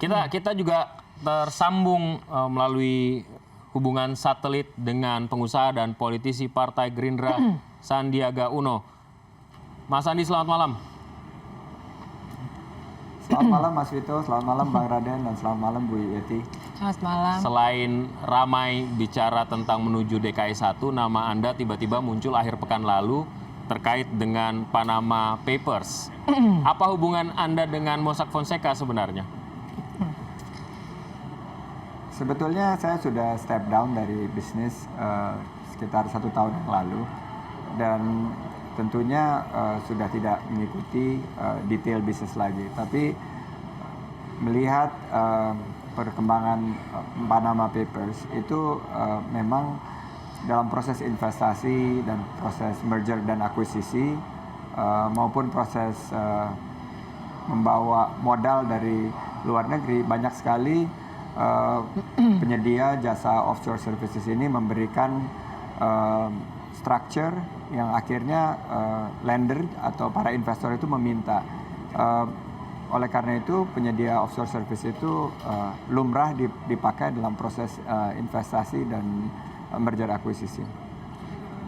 Kita juga tersambung melalui hubungan satelit dengan pengusaha dan politisi Partai Gerindra Sandiaga Uno. Mas Andi, selamat malam. Selamat malam Mas Vito, selamat malam Bang Raden, dan selamat malam Bu Yeti. Selamat malam. Selain ramai bicara tentang menuju DKI 1, nama Anda tiba-tiba muncul akhir pekan lalu terkait dengan Panama Papers. Apa hubungan Anda dengan Mossack Fonseca sebenarnya? Sebetulnya saya sudah step down dari bisnis sekitar 1 tahun yang lalu, dan tentunya sudah tidak mengikuti detail bisnis lagi. Tapi melihat perkembangan Panama Papers itu memang dalam proses investasi dan proses merger dan akuisisi maupun proses membawa modal dari luar negeri, banyak sekali penyedia jasa offshore services ini memberikan structure yang akhirnya lender atau para investor itu meminta. Oleh karena itu penyedia offshore service itu lumrah dipakai dalam proses investasi dan merger akuisisi.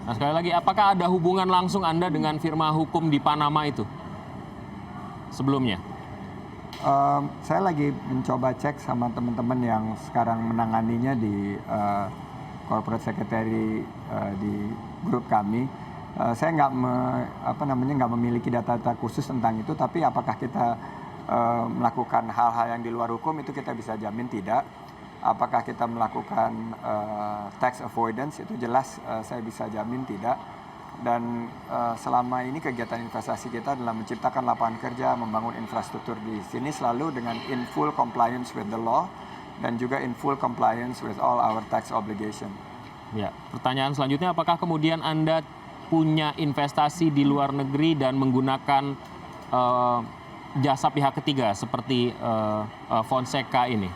Nah, sekali lagi, apakah ada hubungan langsung Anda dengan firma hukum di Panama itu sebelumnya? Saya lagi mencoba cek sama teman-teman yang sekarang menanganinya di corporate secretary di grup kami. Saya nggak memiliki data-data khusus tentang itu, tapi apakah kita melakukan hal-hal yang di luar hukum itu kita bisa jamin tidak. Apakah kita melakukan tax avoidance itu jelas saya bisa jamin tidak. Dan selama ini kegiatan investasi kita adalah menciptakan lapangan kerja, membangun infrastruktur di sini selalu dengan in full compliance with the law dan juga in full compliance with all our tax obligation. Ya, pertanyaan selanjutnya, apakah kemudian Anda punya investasi di luar negeri dan menggunakan jasa pihak ketiga seperti Fonseca ini?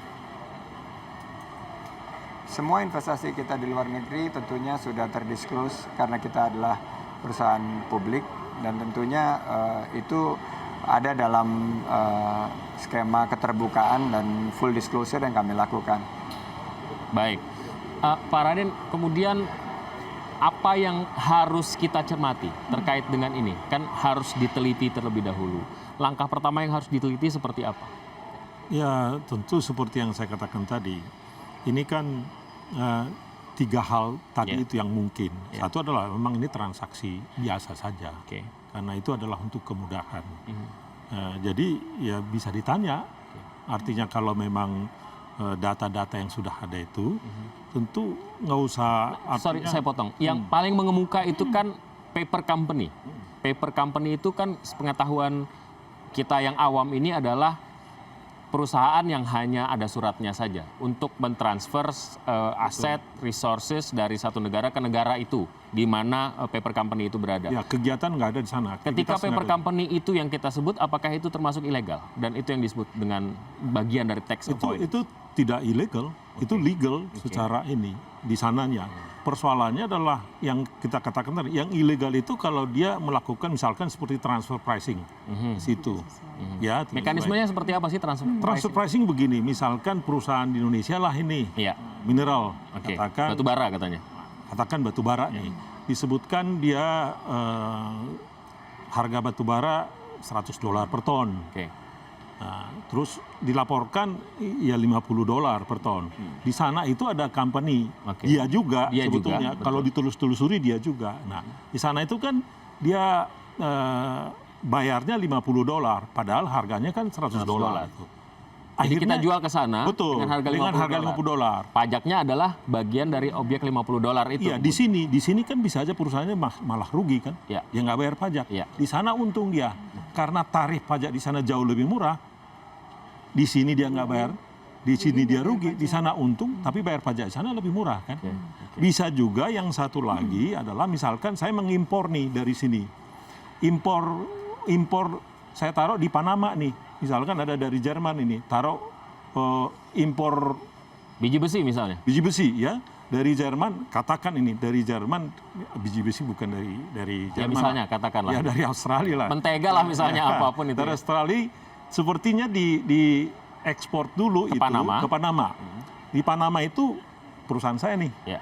Semua investasi kita di luar negeri tentunya sudah terdisclose karena kita adalah perusahaan publik, dan tentunya itu ada dalam skema keterbukaan dan full disclosure yang kami lakukan. Baik, Pak Raden, kemudian apa yang harus kita cermati terkait dengan ini? Kan harus diteliti terlebih dahulu. Langkah pertama yang harus diteliti seperti apa? Ya, tentu seperti yang saya katakan tadi. Ini kan 3 hal tadi itu yang mungkin. Satu adalah memang ini transaksi biasa saja. Karena itu adalah untuk kemudahan. Jadi ya bisa ditanya. Artinya kalau memang data-data yang sudah ada itu, tentu nggak usah. Sorry, saya potong. Yang paling mengemuka itu kan paper company. Paper company itu kan pengetahuan kita yang awam ini adalah perusahaan yang hanya ada suratnya saja untuk mentransfer aset, resources dari satu negara ke negara itu, di mana paper company itu berada. Ya, kegiatan nggak ada di sana. Ketika paper company itu yang kita sebut, apakah itu termasuk ilegal? Dan itu yang disebut dengan bagian dari tax avoidance? Itu tidak ilegal, itu legal secara ini, di sananya. Persoalannya adalah yang kita katakan tadi, yang ilegal itu kalau dia melakukan misalkan seperti transfer pricing situ. Ya, mekanismenya seperti apa sih transfer pricing begini, misalkan perusahaan di Indonesia lah ini, mineral, katakan batu bara katanya. Katakan batu bara nih, disebutkan dia harga batu bara $100 per ton. Nah, terus dilaporkan ya $50 per ton. Di sana itu ada company, dia juga sebetulnya kalau ditelus-telusuri dia juga. Nah, di sana itu kan dia bayarnya $50, padahal harganya kan $100. Jadi kita jual ke sana dengan harga $50. Pajaknya adalah bagian dari objek $50 itu. Iya, di sini kan bisa aja perusahaannya malah rugi kan. Dia nggak bayar pajak. Di sana untung dia. Karena tarif pajak di sana jauh lebih murah. Di sini dia nggak bayar, di sini dia rugi, di sana untung, tapi bayar pajak di sana lebih murah kan. Bisa juga yang satu lagi adalah misalkan saya mengimpor nih dari sini. Impor saya taruh di Panama nih. Misalkan ada dari Jerman ini, taruh impor biji besi misalnya. Biji besi ya, dari Jerman, katakan ini dari Jerman, biji besi bukan dari Jerman. Ya misalnya katakanlah. Ya dari Australia lah. Mentega lah misalnya apapun itu. Dari Australia sepertinya di ekspor dulu ke itu Panama. ke Panama. Di Panama itu perusahaan saya nih. Ya.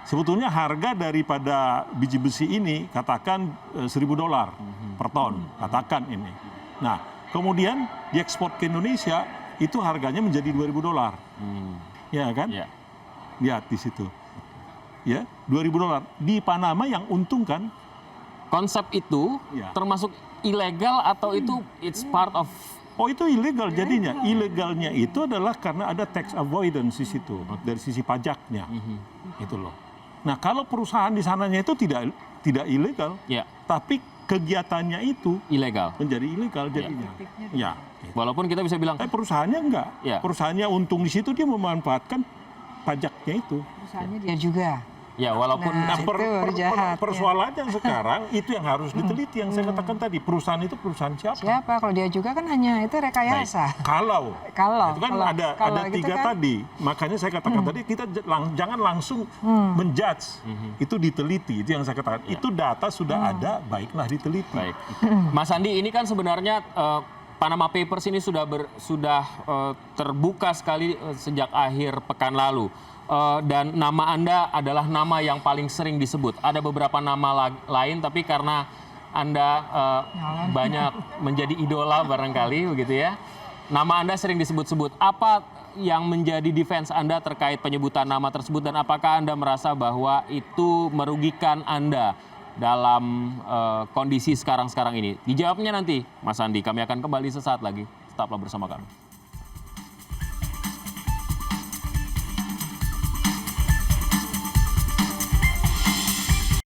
Sebetulnya harga daripada biji besi ini katakan $1.000 per ton, katakan ini. Nah, kemudian diekspor ke Indonesia itu harganya menjadi $2.000. Ya kan? Ya. Lihat di situ. Ya, $2.000. Di Panama yang untung kan? Konsep itu Ya. termasuk ilegal atau itu it's part of Oh, itu ilegal jadinya. Ilegalnya itu adalah karena ada tax avoidance di situ dari sisi pajaknya. Itu loh. Nah, kalau perusahaan di sananya itu tidak ilegal, ya tapi kegiatannya itu ilegal. menjadi ilegal jadinya. Ya. Walaupun kita bisa bilang Perusahaannya enggak. Ya. Perusahaannya untung di situ, dia memanfaatkan pajaknya itu. Perusahaannya dia juga. ya walaupun Nah, itu baru jahat, persoalannya sekarang itu yang harus diteliti, yang saya katakan tadi. Perusahaan itu perusahaan siapa? Siapa? Kalau dia juga kan hanya itu rekayasa. Kalau Kalau itu kan kalau- ada kalau gitu tiga kan- tadi, makanya saya katakan tadi kita jangan langsung menjudge, itu diteliti, itu yang saya katakan. Itu data sudah ada, baiklah diteliti. baik. Mas Andi, ini kan sebenarnya Panama Papers ini sudah terbuka sekali sejak akhir pekan lalu. Dan nama Anda adalah nama yang paling sering disebut. Ada beberapa nama lain, tapi karena Anda banyak menjadi idola barangkali begitu ya. Nama Anda sering disebut-sebut. Apa yang menjadi defense Anda terkait penyebutan nama tersebut dan apakah Anda merasa bahwa itu merugikan Anda dalam kondisi sekarang-sekarang ini? Dijawabnya nanti, Mas Andi. Kami akan kembali sesaat lagi. Tetaplah bersama kami.